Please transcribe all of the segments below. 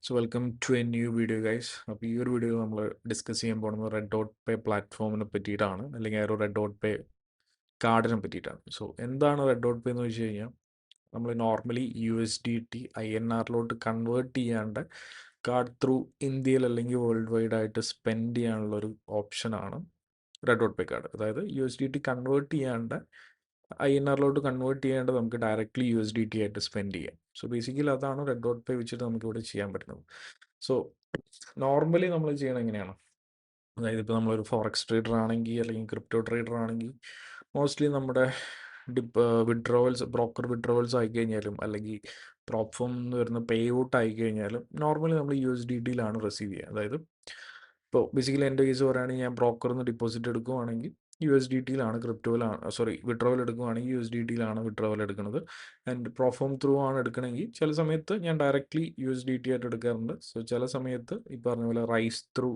So welcome to a new video guys. അപ്പോൾ ഈ ഒരു വീഡിയോ നമ്മൾ ഡിസ്കസ് ചെയ്യാൻ പോകുന്നത് റെഡ് ഡോട്ട് പേ പ്ലാറ്റ്ഫോമിനെ പറ്റിയിട്ടാണ്, അല്ലെങ്കിൽ ആ ഒരു റെഡ് ഡോട്ട് പേ കാർഡിനെ പറ്റിയിട്ടാണ്. സോ എന്താണ് റെഡ് ഡോട്ട് പേ എന്ന് വെച്ച് കഴിഞ്ഞാൽ, നമ്മൾ നോർമലി USDT INRലോട്ട് കൺവേർട്ട് ചെയ്യാണ്ട് കാർഡ് ത്രൂ ഇന്ത്യയിൽ അല്ലെങ്കിൽ വേൾഡ് വൈഡ് ആയിട്ട് സ്പെൻഡ് ചെയ്യാനുള്ള ഒരു ഓപ്ഷനാണ് റെഡ് ഡോട്ട് പേ കാർഡ്. അതായത് USDT കൺവേർട്ട് ചെയ്യാണ്ട് INRലോട്ട് കൺവേർട്ട് ചെയ്യാണ്ട് നമുക്ക് ഡയറക്റ്റ്ലി USDT ആയിട്ട് സ്പെൻഡ് ചെയ്യാം. സോ ബേസിക്കലി അതാണ് റെഡ് ഡോട്ട് പേ വെച്ചിട്ട് നമുക്കിവിടെ ചെയ്യാൻ പറ്റുന്നത്. സോ നോർമലി നമ്മൾ ചെയ്യണത് എങ്ങനെയാണ്? അതായത് ഇപ്പോൾ നമ്മളൊരു ഫോറക്സ് ട്രേഡർ ആണെങ്കിൽ അല്ലെങ്കിൽ ക്രിപ്റ്റോ ട്രേഡർ ആണെങ്കിൽ മോസ്റ്റ്ലി നമ്മുടെ വിഡ്രോവൽസ്, ബ്രോക്കർ വിഡ്രോവൽസ് ആയിക്കഴിഞ്ഞാലും അല്ലെങ്കിൽ പ്രോപ്പ് ഫോം എന്ന് വരുന്ന പേ ഔട്ട് ആയിക്കഴിഞ്ഞാലും നോർമലി നമ്മൾ USDTയിലാണ് റിസീവ് ചെയ്യുക. അതായത് ഇപ്പോൾ ബേസിക്കലി എൻ്റെ കേസ് പറയുകയാണെങ്കിൽ ഞാൻ ബ്രോക്കറിൽ നിന്ന് ഡിപ്പോസിറ്റ് എടുക്കുവാണെങ്കിൽ USDTയിലാണ്, വിഡ്രോവൽ എടുക്കുവാണെങ്കിൽ USDTയിലാണ് വിഡ്രോവൽ എടുക്കുന്നത്. ആൻഡ് പ്രോഫോം ത്രൂ ആണ് എടുക്കണമെങ്കിൽ ചില സമയത്ത് ഞാൻ ഡയറക്റ്റ്ലി USDT ആയിട്ട് എടുക്കാറുണ്ട്. സോ ചില സമയത്ത് ഈ പറഞ്ഞ പോലെ റൈസ് ത്രൂ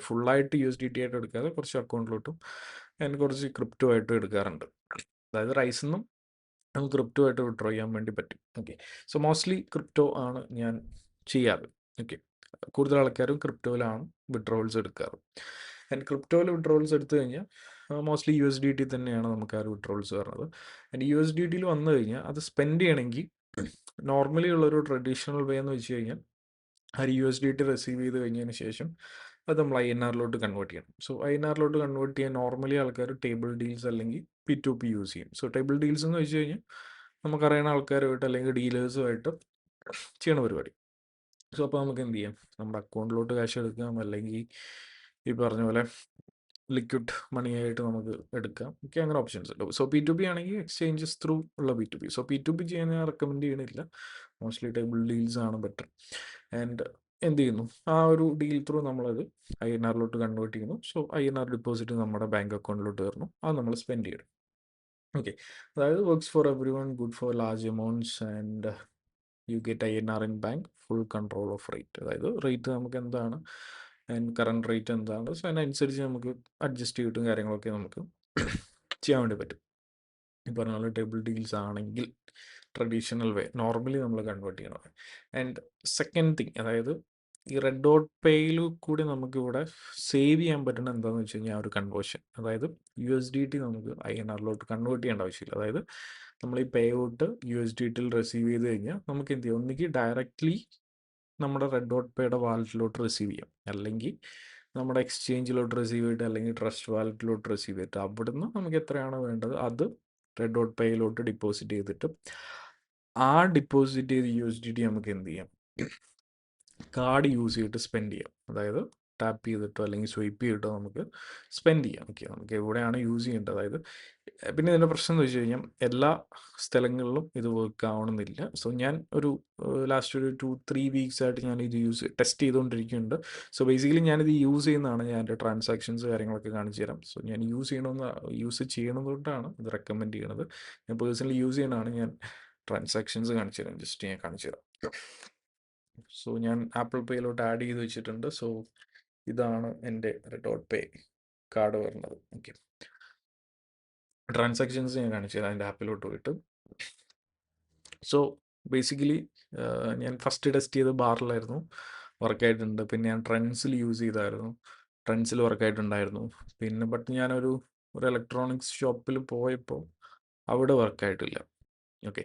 ഫുള്ളായിട്ട് USDT ആയിട്ട് എടുക്കാതെ കുറച്ച് അക്കൗണ്ടിലോട്ടും ഞാൻ കുറച്ച് ക്രിപ്റ്റോ ആയിട്ടും എടുക്കാറുണ്ട്. അതായത് റൈസിൽ നിന്നും നമുക്ക് ക്രിപ്റ്റോ ആയിട്ട് വിഡ്രോ ചെയ്യാൻ വേണ്ടി പറ്റും. ഓക്കെ, സോ മോസ്റ്റ്ലി ക്രിപ്റ്റോ ആണ് ഞാൻ ചെയ്യാറ്. ഓക്കെ, കൂടുതൽ ആൾക്കാരും ക്രിപ്റ്റോയിലാണ് വിഡ്രോവൽസ് എടുക്കാറ്. ആൻഡ് ക്രിപ്റ്റോയിൽ വിഡ്രോവൽസ് എടുത്തു കഴിഞ്ഞാൽ മോസ്റ്റ്ലി USDT തന്നെയാണ് നമുക്ക് ആ ഒരു വിഡ്രോവൽസ് വരുന്നത്. ആൻഡ് USDTയിൽ വന്നു കഴിഞ്ഞാൽ അത് സ്പെൻഡ് ചെയ്യണമെങ്കിൽ നോർമലി ഉള്ളൊരു ട്രഡീഷണൽ വേ എന്ന് വെച്ച് കഴിഞ്ഞാൽ ആ USDT റിസീവ് ചെയ്ത് കഴിഞ്ഞതിന് ശേഷം അത് നമ്മൾ INRലോട്ട് കൺവേർട്ട് ചെയ്യണം. സോ INRലോട്ട് കൺവേർട്ട് ചെയ്യാൻ നോർമലി ആൾക്കാർ ടേബിൾ ഡീൽസ് അല്ലെങ്കിൽ P2P യൂസ് ചെയ്യും. സോ ടേബിൾ ഡീൽസ് എന്ന് വെച്ച് കഴിഞ്ഞാൽ നമുക്കറിയുന്ന ആൾക്കാരുമായിട്ട് അല്ലെങ്കിൽ ഡീലേഴ്സുമായിട്ട് ചെയ്യണ പരിപാടി. സോ അപ്പോൾ നമുക്ക് എന്ത് ചെയ്യാം, നമ്മുടെ അക്കൗണ്ടിലോട്ട് ക്യാഷ് എടുക്കാം, അല്ലെങ്കിൽ ഈ പറഞ്ഞ പോലെ ലിക്വിഡ് മണി ആയിട്ട് നമുക്ക് എടുക്കാം. ഓക്കെ, അങ്ങനെ ഓപ്ഷൻസ് ഉണ്ട്. സോ P2P ആണെങ്കിൽ എക്സ്ചേഞ്ചസ് ത്രൂ ഉള്ള P2P. സോ P2P ചെയ്യാൻ ഞാൻ റെക്കമെൻഡ് ചെയ്യണില്ല. മോസ്റ്റ്ലി ടേബിൾ ഡീൽസ് ആണ് ബെറ്റർ. ആൻഡ് എന്ത് ചെയ്യുന്നു, ആ ഒരു ഡീൽ ത്രൂ നമ്മളത് INRലോട്ട് കൺവേർട്ട് ചെയ്യുന്നു. സോ INR ഡിപ്പോസിറ്റ് നമ്മുടെ ബാങ്ക് അക്കൗണ്ടിലോട്ട് വരുന്നു, അത് നമ്മൾ സ്പെൻഡ് ചെയ്യണം. ഓക്കെ, അതായത് works for every one, good for large amounts, and you get INR in bank, full control of rate. അതായത് റേറ്റ് നമുക്ക് എന്താണ് ആൻഡ് കറണ്ട് റേറ്റ് എന്താണ്, സോ അതിനനുസരിച്ച് നമുക്ക് അഡ്ജസ്റ്റ് ചെയ്തിട്ടും കാര്യങ്ങളൊക്കെ നമുക്ക് ചെയ്യാൻ വേണ്ടി പറ്റും. ഈ പറഞ്ഞ പോലെ ടേബിൾ ഡീൽസ് ആണെങ്കിൽ ട്രഡീഷണൽ വേ നോർമലി നമ്മൾ കൺവേർട്ട് ചെയ്യണം. ആൻഡ് സെക്കൻഡ് തിങ്, അതായത് ഈ റെഡ് ഡോട്ട് പേയിൽ കൂടി നമുക്കിവിടെ സേവ് ചെയ്യാൻ പറ്റുന്ന എന്താണെന്ന് വെച്ച് കഴിഞ്ഞാൽ ആ ഒരു കൺവേർഷൻ. അതായത് USDT നമുക്ക് INRലോട്ട് കൺവേർട്ട് ചെയ്യേണ്ട ആവശ്യമില്ല. അതായത് നമ്മൾ ഈ പേ ഔട്ട് USDTയിൽ റിസീവ് ചെയ്ത് കഴിഞ്ഞാൽ നമുക്ക് എന്ത് ചെയ്യാം, ഒന്നുകിൽ ഡയറക്റ്റ്ലി നമ്മുടെ റെഡ് ഡോട്ട് പേയുടെ വാലറ്റിലോട്ട് റിസീവ് ചെയ്യാം, അല്ലെങ്കിൽ നമ്മുടെ എക്സ്ചേഞ്ചിലോട്ട് റിസീവ് ചെയ്തിട്ട് അല്ലെങ്കിൽ ട്രസ്റ്റ് വാലറ്റിലോട്ട് റിസീവ് ചെയ്തിട്ട് അവിടുന്ന് നമുക്ക് എത്രയാണ് വേണ്ടത് അത് റെഡ് ഡോട്ട് പേയിലോട്ട് ഡിപ്പോസിറ്റ് ചെയ്തിട്ട് ആ ഡിപ്പോസിറ്റ് ചെയ്ത് USDT നമുക്ക് എന്ത് ചെയ്യാം, കാർഡ് യൂസ് ചെയ്തിട്ട് സ്പെൻഡ് ചെയ്യാം. അതായത് ടാപ്പ് ചെയ്തിട്ടോ അല്ലെങ്കിൽ സ്വൈപ്പ് ചെയ്തിട്ടോ നമുക്ക് സ്പെൻഡ് ചെയ്യാം. ഓക്കെ, നമുക്ക് എവിടെയാണ് യൂസ് ചെയ്യേണ്ടത്. അതായത് പിന്നെ ഇതിൻ്റെ പ്രശ്നം എന്ന് വെച്ച് കഴിഞ്ഞാൽ എല്ലാ സ്ഥലങ്ങളിലും ഇത് വർക്ക് ആവണമെന്നില്ല. സോ ഞാൻ ഒരു ലാസ്റ്റ് ഒരു 2-3 വീക്സ് ആയിട്ട് ഞാൻ ഇത് ടെസ്റ്റ് ചെയ്തുകൊണ്ടിരിക്കുന്നുണ്ട്. സോ ബേസിക്കലി ഞാനിത് യൂസ് ചെയ്യുന്നതാണ്, ഞാൻ എൻ്റെ ട്രാൻസാക്ഷൻസ് കാര്യങ്ങളൊക്കെ കാണിച്ചു തരാം. സോ ഞാൻ യൂസ് ചെയ്യണതുകൊണ്ടാണ് ഇത് റെക്കമെൻഡ് ചെയ്യണത്. ഞാൻ പേഴ്സണലി യൂസ് ചെയ്യണതാണ്. ഞാൻ ട്രാൻസാക്ഷൻസ് കാണിച്ചു തരാം, ജസ്റ്റ് ഞാൻ കാണിച്ചു തരാം. സോ ഞാൻ ആപ്പിൾ പേയിലോട്ട് ആഡ് ചെയ്ത് വെച്ചിട്ടുണ്ട്. സോ ഇതാണ് എൻ്റെ റെഡ് ഡോട്ട് പേ കാർഡ് വരുന്നത്. ഓക്കെ, ട്രാൻസാക്ഷൻസ് ഞാൻ കാണിച്ചു തരാം എൻ്റെ ആപ്പിലോട്ട് പോയിട്ട്. സോ ബേസിക്കലി ഞാൻ ഫസ്റ്റ് ടെസ്റ്റ് ചെയ്ത് ബാറിലായിരുന്നു, വർക്കായിട്ടുണ്ട്. പിന്നെ ഞാൻ ട്രെൻഡ്സിൽ യൂസ് ചെയ്തായിരുന്നു, ട്രെൻഡ്സിൽ വർക്കായിട്ടുണ്ടായിരുന്നു. പിന്നെ ബട്ട് ഞാനൊരു ഇലക്ട്രോണിക്സ് ഷോപ്പിൽ പോയപ്പോൾ അവിടെ വർക്കായിട്ടില്ല. ഓക്കെ,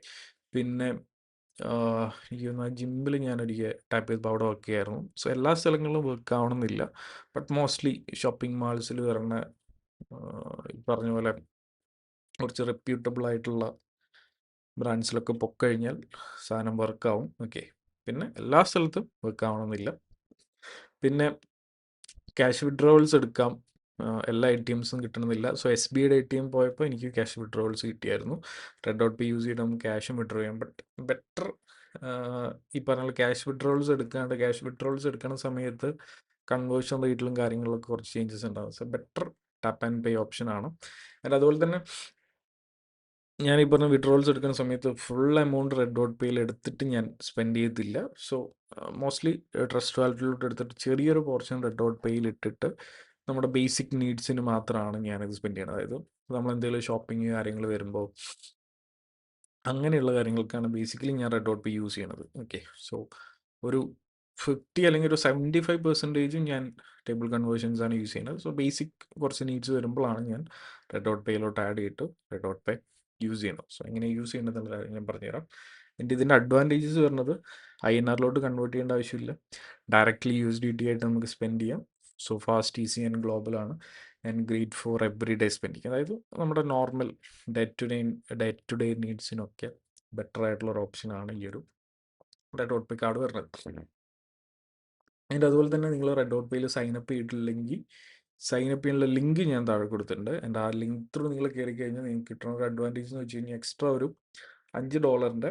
പിന്നെ എനിക്ക് തോന്നുന്നു ജിമ്മിൽ ഞാനൊരിക്കൽ ടാപ്പ് ചെയ്തപ്പോൾ അവിടെ വർക്ക് ചെയ്യായിരുന്നു. സോ എല്ലാ സ്ഥലങ്ങളിലും വർക്ക് ആവണമെന്നില്ല. ബട്ട് മോസ്റ്റ്ലി ഷോപ്പിംഗ് മാൾസിൽ വരുന്ന ഈ പറഞ്ഞ പോലെ കുറച്ച് റെപ്യൂട്ടബിൾ ആയിട്ടുള്ള ബ്രാൻഡ്സിലൊക്കെ പൊക്കഴിഞ്ഞാൽ സാധനം വർക്കാവും. ഓക്കെ, പിന്നെ എല്ലാ സ്ഥലത്തും വർക്ക് ആവണമെന്നില്ല. പിന്നെ ക്യാഷ് വിഡ്രോവൽസ് എടുക്കാം, എല്ലാ ATMസും കിട്ടണമെന്നില്ല. സോ SBIയുടെ ATM പോയപ്പോൾ എനിക്ക് ക്യാഷ് വിഡ്രോവൽസ് കിട്ടിയായിരുന്നു. റെഡ് ഡോട്ട് പേ യൂസ് ചെയ്ത് നമുക്ക് ക്യാഷും വിഡ്രോ ചെയ്യാം. ബട്ട് ബെറ്റർ ഈ പറഞ്ഞ ക്യാഷ് വിഡ്രോവൽസ് എടുക്കുന്ന സമയത്ത് കൺവേർഷൻ റേറ്റിലും കാര്യങ്ങളിലൊക്കെ കുറച്ച് ചേഞ്ചസ് ഉണ്ടാകും. So better tap and pay option ആണ്. ആൻഡ് അതുപോലെ തന്നെ ഞാൻ ഈ പറഞ്ഞ വിഡ്രോവൽസ് എടുക്കുന്ന സമയത്ത് ഫുൾ എമൗണ്ട് റെഡ് ഡോട്ട് പേയിൽ എടുത്തിട്ട് ഞാൻ സ്പെൻഡ് ചെയ്തില്ല. സോ മോസ്റ്റ്ലി ട്രസ്റ്റ് വാലറ്റിലോട്ട് എടുത്തിട്ട് ചെറിയൊരു പോർഷൻ റെഡ് ഡോട്ട് പേയിൽ ഇട്ടിട്ട് നമ്മുടെ ബേസിക് നീഡ്സിന് മാത്രമാണ് ഞാനിത് സ്പെൻഡ് ചെയ്യണത്. അതായത് നമ്മൾ എന്തെങ്കിലും ഷോപ്പിംഗ് കാര്യങ്ങൾ വരുമ്പോൾ അങ്ങനെയുള്ള കാര്യങ്ങൾക്കാണ് ബേസിക്കലി ഞാൻ റെഡ് ഡോട്ട് പേ യൂസ് ചെയ്യണത്. ഓക്കെ, സോ ഒരു 50 അല്ലെങ്കിൽ ഒരു 75% ഞാൻ ടേബിൾ കൺവേർഷൻസ് ആണ് യൂസ് ചെയ്യുന്നത്. സോ ബേസിക് കുറച്ച് നീഡ്സ് വരുമ്പോഴാണ് ഞാൻ റെഡ് ഡോട്ട് പേയിലോട്ട് ആഡ് ചെയ്തിട്ട് റെഡ് ഡോട്ട് പേ യൂസ് ചെയ്യുന്നത്. സോ എങ്ങനെ യൂസ് ചെയ്യുന്നത് ഞാൻ പറഞ്ഞുതരാം. എൻ്റെ ഇതിൻ്റെ അഡ്വാൻറ്റേജസ് വരുന്നത് INR കൺവേർട്ട് ചെയ്യേണ്ട ആവശ്യമില്ല. ഡയറക്റ്റ്ലി USDT ആയിട്ട് നമുക്ക് സ്പെൻഡ് ചെയ്യാം. So fast, easy and global ആണ് and great for every day spending. അതായത് നമ്മുടെ നോർമൽ ഡേ ടു ഡേ നീഡ്സിനൊക്കെ ബെറ്റർ ആയിട്ടുള്ള ഒരു ഓപ്ഷനാണ് ഈ ഒരു റെഡ് ഡോട്ട് പേ കാർഡ് വരുന്നത്. അതിൻ്റെ അതുപോലെ തന്നെ നിങ്ങൾ റെഡ് ഡോട്ട് പേയിൽ സൈനപ്പ് ചെയ്തിട്ടില്ലെങ്കിൽ സൈനപ്പ് ചെയ്യാനുള്ള ലിങ്ക് ഞാൻ താഴെ കൊടുത്തിട്ടുണ്ട്. ആൻഡ് ആ ലിങ്ക് ത്രൂ നിങ്ങൾ കയറി കഴിഞ്ഞാൽ നിങ്ങൾക്ക് കിട്ടുന്ന ഒരു അഡ്വാൻറ്റേജ് എന്ന് വെച്ച് കഴിഞ്ഞാൽ എക്സ്ട്രാ ഒരു $5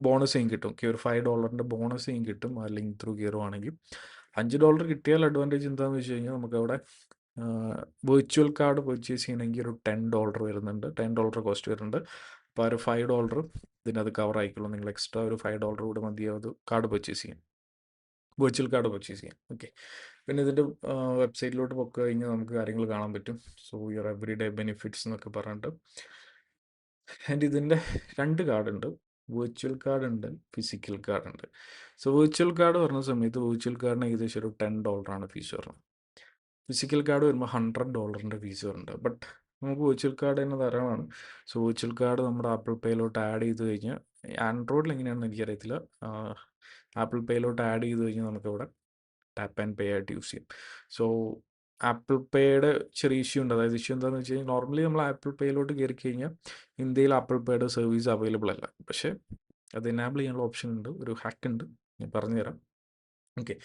ബോണസും കിട്ടും. ഒരു $5 ബോണസും കിട്ടും ആ ലിങ്ക് ത്രൂ കയറുവാണെങ്കിൽ. $5 കിട്ടിയാൽ അഡ്വാൻറ്റേജ് എന്താണെന്ന് വെച്ച് കഴിഞ്ഞാൽ നമുക്കവിടെ വെർച്വൽ കാർഡ് പർച്ചേസ് ചെയ്യണമെങ്കിൽ ഒരു $10 വരുന്നുണ്ട്. $10 കോസ്റ്റ് വരുന്നുണ്ട്. അപ്പോൾ ആ ഒരു $5 ഇതിനകത്ത് കവർ ആയിക്കോളും. നിങ്ങൾ എക്സ്ട്രാ ഒരു $5 കൂടെ മതിയാവും അത് കാർഡ് പർച്ചേസ് ചെയ്യാൻ, വെർച്വൽ കാർഡ് പർച്ചേസ് ചെയ്യാം. ഓക്കെ, പിന്നെ ഇതിൻ്റെ വെബ്സൈറ്റിലോട്ട് പോയി കഴിഞ്ഞാൽ നമുക്ക് കാര്യങ്ങൾ കാണാൻ പറ്റും. So your every day benefits എന്നൊക്കെ പറഞ്ഞിട്ട്. ആൻഡ് ഇതിൻ്റെ 2 കാർഡുണ്ട്, വെർച്വൽ കാർഡ് ഉണ്ട്, ഫിസിക്കൽ കാർഡ് ഉണ്ട്. സോ വെർച്വൽ കാർഡ് പറഞ്ഞ സമയത്ത് വെർച്വൽ കാർഡിന് ഏകദേശം ഒരു $10 ഫീസ് വരുന്നത്. ഫിസിക്കൽ കാർഡ് വരുമ്പോൾ $100 ഫീസ് വരുന്നുണ്ട്. ബട്ട് നമുക്ക് വെർച്വൽ കാർഡ് തന്നെ ധാരാളമാണ്. സോ വെർച്വൽ കാർഡ് നമ്മുടെ ആപ്പിൾ പേയിലോട്ട് ആഡ് ചെയ്ത് കഴിഞ്ഞാൽ, ആൻഡ്രോയിഡിൽ എങ്ങനെയാണെന്ന് എനിക്കറിയത്തില്ല, ആപ്പിൾ പേയിലോട്ട് ആഡ് ചെയ്ത് കഴിഞ്ഞാൽ നമുക്കിവിടെ ടാപ്പ് ആൻഡ് പേ ആയിട്ട് യൂസ് ചെയ്യും. സോ ആപ്പിൾ പേയുടെ ചെറിയ ഇഷ്യൂ ഉണ്ട്. അതായത് ഇഷ്യൂ എന്താണെന്ന് വെച്ച് കഴിഞ്ഞാൽ നോർമലി നമ്മൾ ആപ്പിൾ പേയിലോട്ട് കയറി കഴിഞ്ഞാൽ ഇന്ത്യയിൽ ആപ്പിൾ പേയുടെ സർവീസ് അവൈലബിൾ അല്ല. പക്ഷേ അത് എനാബിൾ ചെയ്യാനുള്ള ഓപ്ഷൻ ഉണ്ട്, ഒരു ഹാക്ക് ഉണ്ട്, ഞാൻ പറഞ്ഞുതരാം. ഓക്കെ,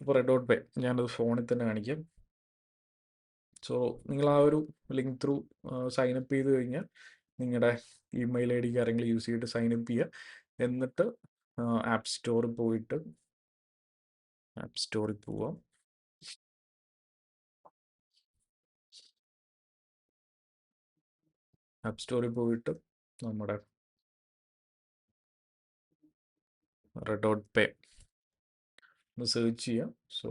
അപ്പോൾ റെഡ് ഡോട്ട് പേ ഞാനത് ഫോണിൽ തന്നെ കാണിക്കാം. സോ നിങ്ങൾ ആ ഒരു ലിങ്ക് ത്രൂ സൈനപ്പ് ചെയ്ത് കഴിഞ്ഞാൽ നിങ്ങളുടെ ഇമെയിൽ ID കാര്യങ്ങൾ യൂസ് ചെയ്തിട്ട് സൈനപ്പ് ചെയ്യുക. എന്നിട്ട് ആപ്പ് സ്റ്റോറിൽ പോവാം. ആപ്പ് സ്റ്റോറിൽ പോയിട്ട് നമ്മുടെ റെഡ് ഡോട്ട് പേ ഒന്ന് സെർച്ച് ചെയ്യാം. So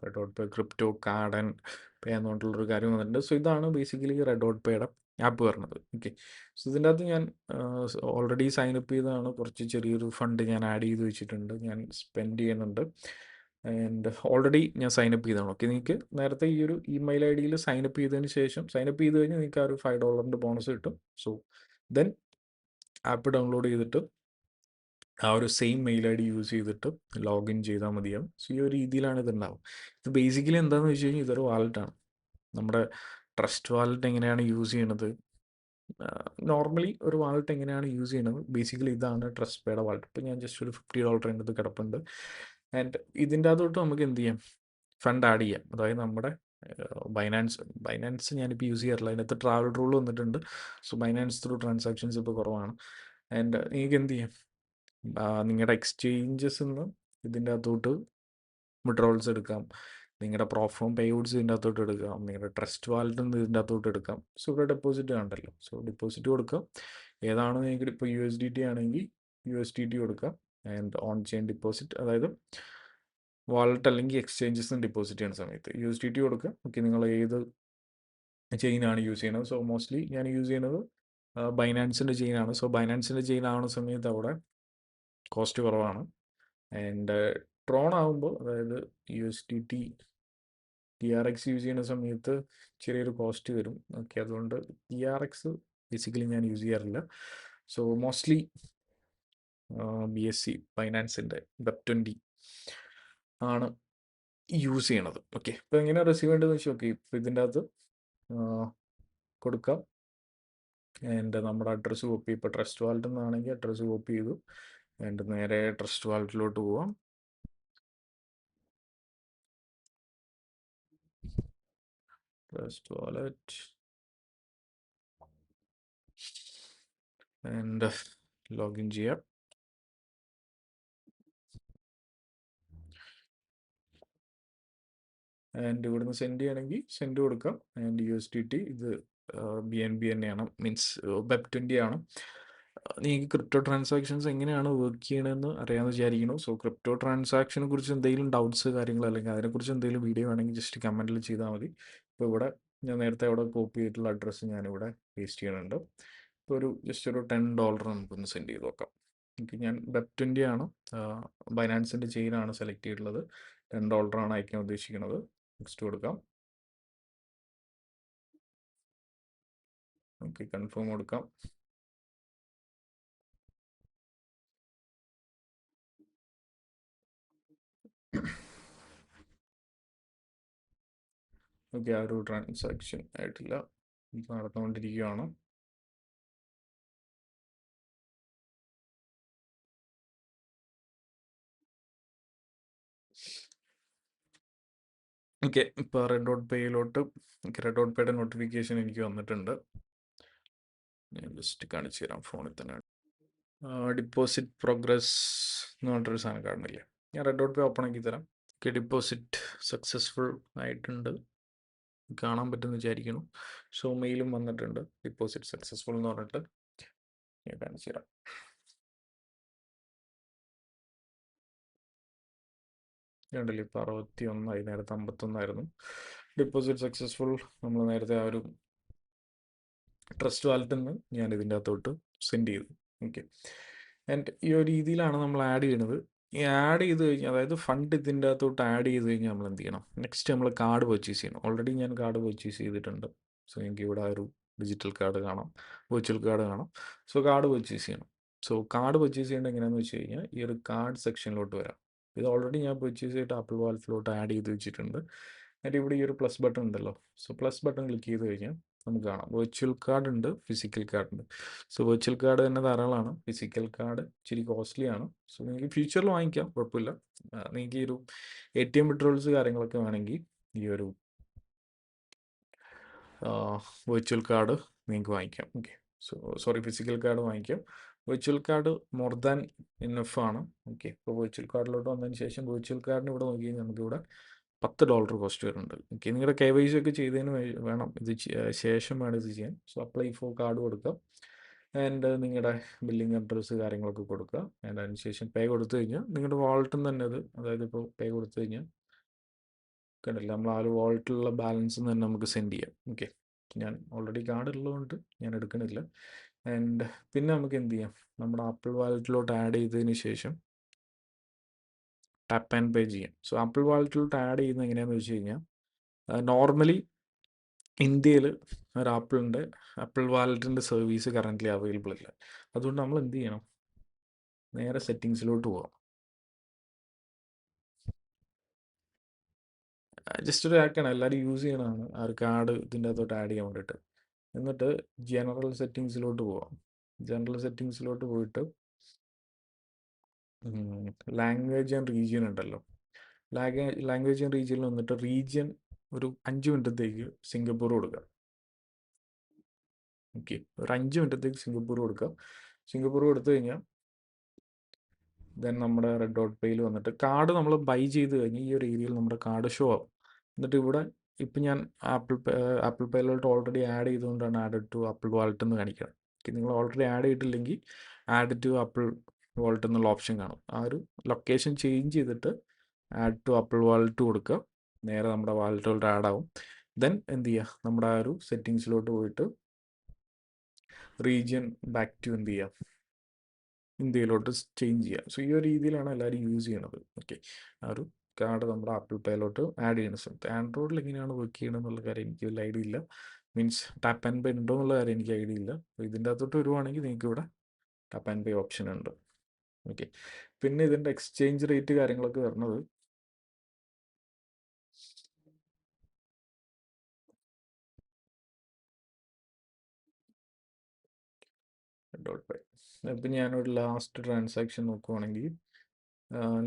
red dot pay crypto card and pay എന്നുകൊണ്ടുള്ളൊരു കാര്യം വന്നിട്ടുണ്ട്. സോ ഇതാണ് ബേസിക്കലി റെഡ് ഡോട്ട് പേയുടെ ആപ്പ് വരുന്നത്. ഓക്കെ, സോ ഇതിൻ്റെ അകത്ത് ഞാൻ ഓൾറെഡി സൈനപ്പ് ചെയ്തതാണ്. കുറച്ച് ചെറിയൊരു ഫണ്ട് ഞാൻ ആഡ് ചെയ്ത് വെച്ചിട്ടുണ്ട്, ഞാൻ സ്പെൻഡ് ചെയ്യുന്നുണ്ട്. ആൻഡ് ഓൾറെഡി ഞാൻ സൈനപ്പ് ചെയ്തതാണ്. ഓക്കെ, നിങ്ങൾക്ക് നേരത്തെ ഈ ഒരു ഇമെയിൽ ID സൈനപ്പ് ചെയ്തതിന് ശേഷം സൈനപ്പ് ചെയ്ത് കഴിഞ്ഞാൽ നിങ്ങൾക്ക് ആ ഒരു $5 ബോണസ് കിട്ടും. സോ ദെൻ ആപ്പ് ഡൗൺലോഡ് ചെയ്തിട്ട് ആ ഒരു സെയിം മെയിൽ ID യൂസ് ചെയ്തിട്ട് ലോഗിൻ ചെയ്താൽ മതിയാവും. സോ ഈ ഒരു രീതിയിലാണ് ഇതുണ്ടാവും. ഇത് ബേസിക്കലി എന്താണെന്ന് വെച്ച് കഴിഞ്ഞാൽ ഇതൊരു വാലറ്റാണ്. നമ്മുടെ ട്രസ്റ്റ് വാലറ്റ് എങ്ങനെയാണ് യൂസ് ചെയ്യണത്, നോർമലി ഒരു വാലറ്റ് എങ്ങനെയാണ് യൂസ് ചെയ്യണത്, ബേസിക്കലി ഇതാണ് ട്രസ്റ്റ് പേയുടെ വാലറ്റ്. ഇപ്പോൾ ഞാൻ ജസ്റ്റ് ഒരു $50 എൻ്റെ കിടപ്പുണ്ട്. ആൻഡ് ഇതിൻ്റെ അകത്തോട്ട് നമുക്ക് എന്ത് ചെയ്യാം, ഫണ്ട് ആഡ് ചെയ്യാം. അതായത് നമ്മുടെ ബൈനാൻസ് ഞാനിപ്പോൾ യൂസ് ചെയ്യാറില്ല, അതിനകത്ത് ട്രാവൽ റൂൾ വന്നിട്ടുണ്ട്. സോ ബൈനാൻസ് ത്രൂ ട്രാൻസാക്ഷൻസ് ഇപ്പോൾ കുറവാണ്. ആൻഡ് നിങ്ങൾക്ക് എന്ത് ചെയ്യാം, നിങ്ങളുടെ എക്സ്ചേഞ്ചസ് നിന്ന് ഇതിൻ്റെ അകത്തോട്ട് വിഡ്രോൾസ് എടുക്കാം, നിങ്ങളുടെ പ്രോഫോം പേയ്ഔട്ട്സ് ഇതിൻ്റെ അകത്തോട്ട് എടുക്കാം, നിങ്ങളുടെ ട്രസ്റ്റ് വാലറ്റിൽ നിന്ന് ഇതിൻ്റെ അകത്തോട്ട് എടുക്കാം. സോ ഇവിടെ ഡെപ്പോസിറ്റ് കണ്ടല്ലോ, സോ ഡെപ്പോസിറ്റ് കൊടുക്കാം. ഏതാണ് നിങ്ങൾക്ക് ഇപ്പോൾ USDT ആണെങ്കിൽ USDT കൊടുക്കാം. ആൻഡ് ഓൺ ചെയിൻ ഡിപ്പോസിറ്റ്, അതായത് വാലറ്റ് അല്ലെങ്കിൽ എക്സ്ചേഞ്ചസ് ഡിപ്പോസിറ്റ് ചെയ്യുന്ന സമയത്ത് USDT കൊടുക്കുക. ഓക്കെ, നിങ്ങൾ ഏത് ചെയിനാണ് യൂസ് ചെയ്യുന്നത്? സോ മോസ്റ്റ്ലി ഞാൻ യൂസ് ചെയ്യുന്നത് ബൈനാൻസിൻ്റെ ചെയിനാണ്. സോ ബൈനാൻസിൻ്റെ ചെയിൻ ആവുന്ന സമയത്ത് അവിടെ കോസ്റ്റ് കുറവാണ്. ആൻഡ് ട്രോൺ ആകുമ്പോൾ, അതായത് USDT TRX യൂസ് ചെയ്യുന്ന സമയത്ത് ചെറിയൊരു കോസ്റ്റ് വരും. ഓക്കെ, അതുകൊണ്ട് TRX ബേസിക്കലി ഞാൻ യൂസ് ചെയ്യാറില്ല. സോ മോസ്റ്റ്ലി BSC ബൈനാൻസിൻ്റെ BEP20 ആണ് യൂസ് ചെയ്യണത്. ഓക്കെ, ഇപ്പോൾ എങ്ങനെയാണ് റിസീവ് ചെയ്യേണ്ടതെന്ന് വെച്ചാൽ, ഓക്കെ ഇപ്പോൾ ഇതിൻ്റെ അകത്ത് കൊടുക്കാം. ആൻഡ് നമ്മുടെ അഡ്രസ്സ് കോപ്പി, ഇപ്പോൾ ട്രസ്റ്റ് വാലറ്റിൽ നിന്നാണെങ്കിൽ അഡ്രസ്സ് കോപ്പി ചെയ്തു. ആൻഡ് നേരെ ട്രസ്റ്റ് വാലറ്റിലോട്ട് പോവാം. ട്രസ്റ്റ് വാലറ്റ് ആൻഡ് ലോഗിൻ ചെയ്യാം. ആൻഡ് ഇവിടുന്ന് സെൻഡ് ചെയ്യണമെങ്കിൽ സെൻഡ് കൊടുക്കാം. ആൻഡ് USDT ഇത് BNB തന്നെയാണ്, മീൻസ് BEP20 ആണ്. നിങ്ങൾക്ക് ക്രിപ്റ്റോ ട്രാൻസാക്ഷൻസ് എങ്ങനെയാണ് വർക്ക് ചെയ്യണമെന്ന് അറിയാമെന്ന് വിചാരിക്കുന്നു. സോ ക്രിപ്റ്റോ ട്രാൻസാക്ഷനെ കുറിച്ച് എന്തെങ്കിലും ഡൗട്ട്സ് കാര്യങ്ങൾ അല്ലെങ്കിൽ അതിനെക്കുറിച്ച് എന്തെങ്കിലും വീഡിയോ വേണമെങ്കിൽ ജസ്റ്റ് കമൻറ്റിൽ ചെയ്താൽ മതി. ഇപ്പോൾ ഇവിടെ ഞാൻ നേരത്തെ അവിടെ കോപ്പി ചെയ്തിട്ടുള്ള അഡ്രസ്സ് ഞാനിവിടെ പേസ്റ്റ് ചെയ്യുന്നുണ്ട്. ഇപ്പോൾ ജസ്റ്റ് ഒരു $10 നമുക്കൊന്ന് സെൻഡ് ചെയ്ത് നോക്കാം. ഓക്കെ, ഞാൻ വെബ് 20 ആണ്, ബൈനാൻസിൻ്റെ ചെയിനാണ് സെലക്ട് ചെയ്തിട്ടുള്ളത്. $10 അയക്കാൻ ഉദ്ദേശിക്കുന്നത്. നെക്സ്റ്റ് കൊടുക്കാം. ഓക്കെ, കൺഫേം കൊടുക്കാം. ഓക്കെ, ആ ഒരു ട്രാൻസാക്ഷൻ ആയിട്ടില്ല, ഇത് നടന്നുകൊണ്ടിരിക്കുകയാണ്. ഓക്കെ, ഇപ്പോൾ റെഡ് ഡോട്ട് പേയിലോട്ട് റെഡ് ഡോട്ട് പേയുടെ നോട്ടിഫിക്കേഷൻ എനിക്ക് വന്നിട്ടുണ്ട്. ഞാൻ ജസ്റ്റ് കാണിച്ചു തരാം ഫോണിൽ തന്നെ. ഡിപ്പോസിറ്റ് പ്രോഗ്രസ് എന്ന് പറഞ്ഞിട്ടൊരു സാധനം കാണുന്നില്ലേ? ഞാൻ റെഡ് ഡോട്ട് പേ ഓപ്പൺ ആക്കി തരാം. ഓക്കെ, ഡിപ്പോസിറ്റ് സക്സസ്ഫുൾ ആയിട്ടുണ്ട്, കാണാൻ പറ്റുമെന്ന് വിചാരിക്കുന്നു. സോ മെയിലും വന്നിട്ടുണ്ട് ഡിപ്പോസിറ്റ് സക്സസ്ഫുൾ എന്ന് പറഞ്ഞിട്ട്. ഞാൻ കാണിച്ചു തരാം. രണ്ടില്ല, ഇപ്പോൾ 61, നേരത്തെ 51 ഡിപ്പോസിറ്റ് സക്സസ്ഫുൾ. നമ്മൾ നേരത്തെ ആ ഒരു ട്രസ്റ്റ് വാലറ്റിൽ നിന്ന് ഞാൻ ഇതിൻ്റെ അകത്തോട്ട് സെൻഡ് ചെയ്തു. ഓക്കെ, ആൻഡ് ഈ ഒരു രീതിയിലാണ് നമ്മൾ ആഡ് ചെയ്യുന്നത്. ഈ ആഡ് ചെയ്ത് കഴിഞ്ഞാൽ, അതായത് ഫണ്ട് ഇതിൻ്റെ അകത്തോട്ട് ആഡ് ചെയ്ത് കഴിഞ്ഞാൽ നമ്മൾ എന്ത് ചെയ്യണം? നെക്സ്റ്റ് നമ്മൾ കാർഡ് പർച്ചേസ് ചെയ്യണം. ഓൾറെഡി ഞാൻ കാർഡ് പർച്ചേസ് ചെയ്തിട്ടുണ്ട്. സോ എനിക്ക് ഇവിടെ ഒരു ഡിജിറ്റൽ കാർഡ് കാണാം, വെർച്വൽ കാർഡ് കാണാം. സോ കാർഡ് പർച്ചേസ് ചെയ്യണം. സോ കാർഡ് പർച്ചേസ് ചെയ്യേണ്ടത് എങ്ങനെയാണെന്ന് വെച്ച് കഴിഞ്ഞാൽ, ഈ ഒരു കാർഡ് സെക്ഷനിലോട്ട് വരാം. ഇത് ഓൾറെഡി ഞാൻ പർച്ചേസ് ചെയ്തിട്ട് ആപ്പിൾ വാലറ്റിലോട്ട് ആഡ് ചെയ്ത് വെച്ചിട്ടുണ്ട്. എന്നിട്ട് ഇവിടെ ഈ ഒരു പ്ലസ് ബട്ടൺ ഉണ്ടല്ലോ, സോ പ്ലസ് ബട്ടൺ ക്ലിക്ക് ചെയ്ത് കഴിഞ്ഞാൽ നമുക്ക് കാണാം വെർച്വൽ കാർഡ് ഉണ്ട്, ഫിസിക്കൽ കാർഡ് ഉണ്ട്. സോ വെർച്വൽ കാർഡ് തന്നെ ധാരാളമാണ്, ഫിസിക്കൽ കാർഡ് ഇച്ചിരി കോസ്റ്റ്ലി ആണ്. സോ നിങ്ങൾക്ക് ഫ്യൂച്ചറിൽ വാങ്ങിക്കാം, കുഴപ്പമില്ല. നിങ്ങൾക്ക് ഈ ഒരു ATM വിഡ്രോൾസ് കാര്യങ്ങളൊക്കെ വേണമെങ്കിൽ ഈ ഒരു വെർച്വൽ കാർഡ് നിങ്ങൾക്ക് വാങ്ങിക്കാം. ഓക്കെ, സോറി, ഫിസിക്കൽ കാർഡ് വാങ്ങിക്കാം. Virtual card more than enough ആണ്. ഓക്കെ, ഇപ്പോൾ വെർച്വൽ കാർഡിലോട്ട് വന്നതിന് ശേഷം വെർച്വൽ കാർഡിന് ഇവിടെ നോക്കി കഴിഞ്ഞാൽ നമുക്കിവിടെ $10 കോസ്റ്റ് വരുന്നുണ്ട്. ഓക്കെ, നിങ്ങളുടെ KYC ഒക്കെ ചെയ്തതിന് വേണം ഇത് ശേഷം വേണം ഇത് ചെയ്യാൻ. സോ അപ്ലൈ ഫോർ കാർഡ് കൊടുക്കുക, ആൻഡ് നിങ്ങളുടെ ബില്ലിംഗ് അഡ്രസ്സ് കാര്യങ്ങളൊക്കെ കൊടുക്കുക. ആൻഡ് അതിനുശേഷം പേ കൊടുത്തു കഴിഞ്ഞാൽ നിങ്ങളുടെ വാളറ്റിൽ നിന്ന് തന്നെ അത്, അതായത് ഇപ്പോൾ പേ കൊടുത്തു കഴിഞ്ഞാൽ കണ്ടില്ല, നമ്മൾ ആ ഒരു വാളറ്റിലുള്ള ബാലൻസ് തന്നെ നമുക്ക് സെൻഡ് ചെയ്യാം. ഓക്കെ, ഞാൻ ഓൾറെഡി കാർഡ് ഉള്ളതുകൊണ്ട് ഞാൻ എടുക്കണില്ല. ആൻഡ് പിന്നെ നമുക്ക് എന്ത് ചെയ്യാം? നമ്മുടെ ആപ്പിൾ വാലറ്റിലോട്ട് ആഡ് ചെയ്തതിന് ശേഷം ടാപ്പ് ആൻഡ് പേ ചെയ്യാം. സോ ആപ്പിൾ വാലറ്റിലോട്ട് ആഡ് ചെയ്യുന്നത് എങ്ങനെയാണെന്ന് വെച്ച് കഴിഞ്ഞാൽ, നോർമലി ഇന്ത്യയിൽ ഒരു ആപ്പിൾ വാലറ്റിൻ്റെ സർവീസ് കറൻ്റ്ലി അവൈലബിൾ അല്ല. അതുകൊണ്ട് നമ്മൾ എന്ത് ചെയ്യണം? നേരെ സെറ്റിങ്സിലോട്ട് പോകാം. ജസ്റ്റ് ഒരു ആക്കാണ്, എല്ലാവരും യൂസ് ചെയ്യണതാണ് ആ ഒരു കാർഡ് ഇതിൻ്റെ അകത്തോട്ട് ആഡ് ചെയ്യാൻ വേണ്ടിയിട്ട്. എന്നിട്ട് ജനറൽ സെറ്റിങ്സിലോട്ട് പോവാം. ജനറൽ സെറ്റിങ്സിലോട്ട് പോയിട്ട് ലാംഗ്വേജ് ആൻഡ് റീജിയൻ ഉണ്ടല്ലോ, ലാംഗ്വേജ് ആൻഡ് റീജിയനിൽ വന്നിട്ട് റീജിയൻ ഒരു 5 മിനിറ്റത്തേക്ക് സിംഗപ്പൂർ കൊടുക്കുക. ഓക്കെ, ഒരു 5 മിനിറ്റത്തേക്ക് സിംഗപ്പൂർ കൊടുക്കുക. സിംഗപ്പൂർ കൊടുത്തു കഴിഞ്ഞാൽ ദെൻ നമ്മുടെ റെഡ് ഡോട്ട് പേയിൽ വന്നിട്ട് കാർഡ് നമ്മൾ ബൈ ചെയ്ത് കഴിഞ്ഞ് ഈ ഒരു ഏരിയയിൽ നമ്മുടെ കാർഡ് ഷോ ആവും. എന്നിട്ട് ഇവിടെ ഇപ്പം ഞാൻ ആപ്പിൾ പേയിലോട്ട് ഓൾറെഡി ആഡ് ചെയ്തുകൊണ്ടാണ് ആഡ് ടു ആപ്പിൾ വാലറ്റ് എന്ന് കാണിക്കുക. നിങ്ങൾ ഓൾറെഡി ആഡ് ചെയ്തിട്ടില്ലെങ്കിൽ ആഡ് ടു ആപ്പിൾ വാലറ്റ് എന്നുള്ള ഓപ്ഷൻ കാണും. ആ ഒരു ലൊക്കേഷൻ ചേഞ്ച് ചെയ്തിട്ട് ആഡ് ടു ആപ്പിൾ വാലറ്റ് കൊടുക്കുക, നേരെ നമ്മുടെ വാലറ്റിലോട്ട് ആഡ് ആവും. ദെൻ എന്ത് ചെയ്യുക? നമ്മുടെ ആ ഒരു സെറ്റിങ്സിലോട്ട് പോയിട്ട് റീജിയൻ ബാക്ക് ടു എന്ത് ചെയ്യുക? ഇന്ത്യയിലോട്ട് ചേഞ്ച് ചെയ്യുക. സോ ഈ ഒരു രീതിയിലാണ് എല്ലാവരും യൂസ് ചെയ്യണത്. ഓക്കെ, ആ ഒരു കാർഡ് നമ്മുടെ ആപ്പിൾ പേയിലോട്ട് ആഡ് ചെയ്യുന്ന സമയത്ത് ആൻഡ്രോയിഡിൽ എങ്ങനെയാണ് വർക്ക് ചെയ്യണം എന്നുള്ള കാര്യം എനിക്ക് വലിയ ഐഡിയ ഇല്ല. മീൻസ് ടാപ്പ് ആൻഡ് പേ ഉണ്ടോ എന്നുള്ള കാര്യം എനിക്ക് ഐഡിയ ഇല്ല. അപ്പോൾ ഇതിൻ്റെ അകത്തോട്ട് വരുവാണെങ്കിൽ നിങ്ങൾക്ക് ഇവിടെ ടാപ്പ് ആൻഡ് പേ ഓപ്ഷൻ ഉണ്ട്. ഓക്കെ, പിന്നെ ഇതിൻ്റെ എക്സ്ചേഞ്ച് റേറ്റ് കാര്യങ്ങളൊക്കെ വരുന്നത് ഡോട്ട് പേ. ഇപ്പം ഞാനൊരു ലാസ്റ്റ് ട്രാൻസാക്ഷൻ നോക്കുവാണെങ്കിൽ,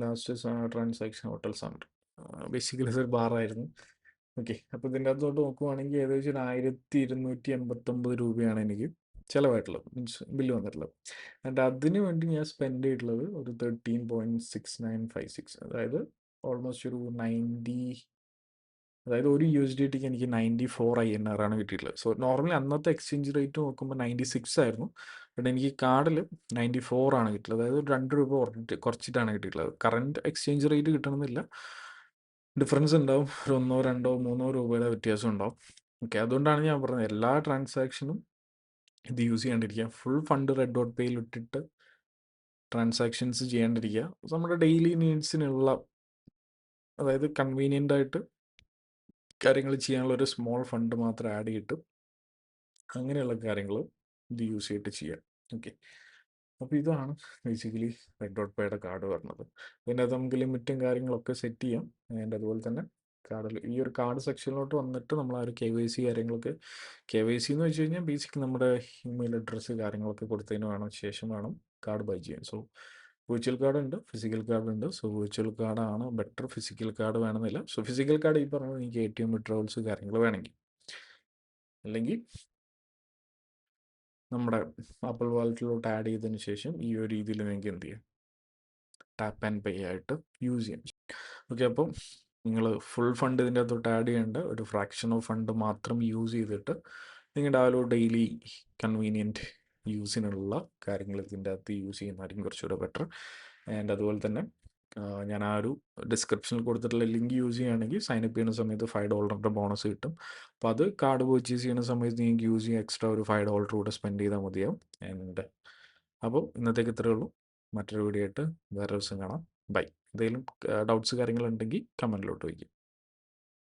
last transaction hotel Sandra, basically ഇതൊരു ബാറായിരുന്നു. ഓക്കെ, അപ്പോൾ ഇതിൻ്റെ അകത്തോട്ട് നോക്കുവാണെങ്കിൽ ഏകദേശം ഒരു 1289 രൂപയാണ് എനിക്ക് ചിലവായിട്ടുള്ളത്, മീൻസ് ബില്ല് വന്നിട്ടുള്ളത്. ആൻഡ് അതിന് വേണ്ടി ഞാൻ സ്പെൻഡ് ചെയ്തിട്ടുള്ളത് ഒരു 13.6956, അതായത് ഓൾമോസ്റ്റ് ഒരു 90, അതായത് ഒരു USDTക്ക് എനിക്ക് 94 INR ആണ് കിട്ടിയിട്ടുള്ളത്. സോ നോർമലി അന്നത്തെ എക്സ്ചേഞ്ച് റേറ്റ് നോക്കുമ്പോൾ 96 ആയിരുന്നു, ബട്ട് എനിക്ക് കാർഡിൽ 94 ആണ് കിട്ടിയിട്ടുള്ളത്. അതായത് 2 രൂപ കുറച്ചിട്ടാണ് കിട്ടിയിട്ടുള്ളത്. കറൻറ്റ് എക്സ്ചേഞ്ച് റേറ്റ് കിട്ടണമെന്നില്ല, ഡിഫറൻസ് ഉണ്ടാവും, ഒരു 1, 2, 3 രൂപയുടെ വ്യത്യാസം ഉണ്ടാവും. ഓക്കെ, അതുകൊണ്ടാണ് ഞാൻ പറഞ്ഞത് എല്ലാ ട്രാൻസാക്ഷനും ഇത് യൂസ് ചെയ്യാണ്ടിരിക്കുക. ഫുൾ ഫണ്ട് റെഡ് ഡോട്ട് പേയിൽ ഇട്ടിട്ട് ട്രാൻസാക്ഷൻസ് ചെയ്യാണ്ടിരിക്കുക. നമ്മുടെ ഡെയിലി നീഡ്സിനുള്ള, അതായത് കൺവീനിയൻ്റ് ആയിട്ട് കാര്യങ്ങൾ ചെയ്യാനുള്ള ഒരു സ്മോൾ ഫണ്ട് മാത്രം ആഡ് ചെയ്തിട്ട് അങ്ങനെയുള്ള കാര്യങ്ങൾ ഇത് യൂസ് ചെയ്തിട്ട് ചെയ്യാം. ഓക്കെ, അപ്പോൾ ഇതാണ് ബേസിക്കലി റെഡ് ഡോട്ട് പേയുടെ കാർഡ് വരുന്നത്. ഇതിൻ്റെ അകത്ത് നമുക്ക് ലിമിറ്റും കാര്യങ്ങളൊക്കെ സെറ്റ് ചെയ്യാം. ആൻഡ് അതുപോലെ തന്നെ കാർഡിൽ ഈ ഒരു കാർഡ് സെക്ഷനിലോട്ട് വന്നിട്ട് നമ്മൾ ആ ഒരു KYC കാര്യങ്ങളൊക്കെ, KYC എന്ന് വെച്ച് കഴിഞ്ഞാൽ ബേസിക് നമ്മുടെ ഇമെയിൽ അഡ്രസ്സ് കാര്യങ്ങളൊക്കെ കൊടുത്തതിന് ശേഷം വേണം കാർഡ് ബൈ ചെയ്യാൻ. സോ വിർച്വൽ കാർഡ് ഉണ്ട്, ഫിസിക്കൽ കാർഡ് ഉണ്ട്. സോ വിർച്വൽ കാർഡാണ് ബെറ്റർ, ഫിസിക്കൽ കാർഡ് വേണമെന്നില്ല. സോ ഫിസിക്കൽ കാർഡ് ഈ പറഞ്ഞത് എനിക്ക് ATM വിഡ്രോവൽസ് കാര്യങ്ങൾ വേണമെങ്കിൽ, അല്ലെങ്കിൽ നമ്മുടെ ആപ്പിൾ വാലറ്റിലോട്ട് ആഡ് ചെയ്തതിന് ശേഷം ഈ ഒരു രീതിയിൽ നിങ്ങൾക്ക് എന്ത് ചെയ്യാം, ടാപ്പ് ആൻഡ് പേ ആയിട്ട് യൂസ് ചെയ്യാം. ഓക്കെ, അപ്പം നിങ്ങൾ ഫുൾ ഫണ്ട് ഇതിൻ്റെ അകത്തോട്ട് ആഡ് ചെയ്യേണ്ട, ഒരു ഫ്രാക്ഷൻ ഓഫ് ഫണ്ട് മാത്രം യൂസ് ചെയ്തിട്ട് നിങ്ങളുടെ ആ ഒരു ഡെയിലി കൺവീനിയൻറ്റ് യൂസിനുള്ള കാര്യങ്ങൾ ഇതിൻ്റെ അകത്ത് യൂസ് ചെയ്യുന്നതായിരിക്കും കുറച്ചുകൂടെ ബെറ്റർ. ആൻഡ് അതുപോലെ തന്നെ ഞാൻ ആ ഒരു ഡിസ്ക്രിപ്ഷനിൽ കൊടുത്തിട്ടുള്ള ലിങ്ക് യൂസ് ചെയ്യുകയാണെങ്കിൽ സൈനപ്പ് ചെയ്യുന്ന സമയത്ത് $5 ബോണസ് കിട്ടും. അപ്പോൾ അത് കാർഡ് പർച്ചേസ് ചെയ്യുന്ന സമയത്ത് നിങ്ങൾക്ക് യൂസ് ചെയ്യാൻ എക്സ്ട്രാ ഒരു $5 കൂടെ സ്പെൻഡ് ചെയ്താൽ മതിയാവും. ആൻഡ് അപ്പോൾ ഇന്നത്തേക്ക് ഇത്രയേ ഉള്ളൂ. മറ്റൊരു വീഡിയോ ആയിട്ട് വേറെ ദിവസം കാണാം. ബൈ. എന്തെങ്കിലും ഡൗട്ട്സ് കാര്യങ്ങളുണ്ടെങ്കിൽ കമൻറ്റിലോട്ട് വയ്ക്കും.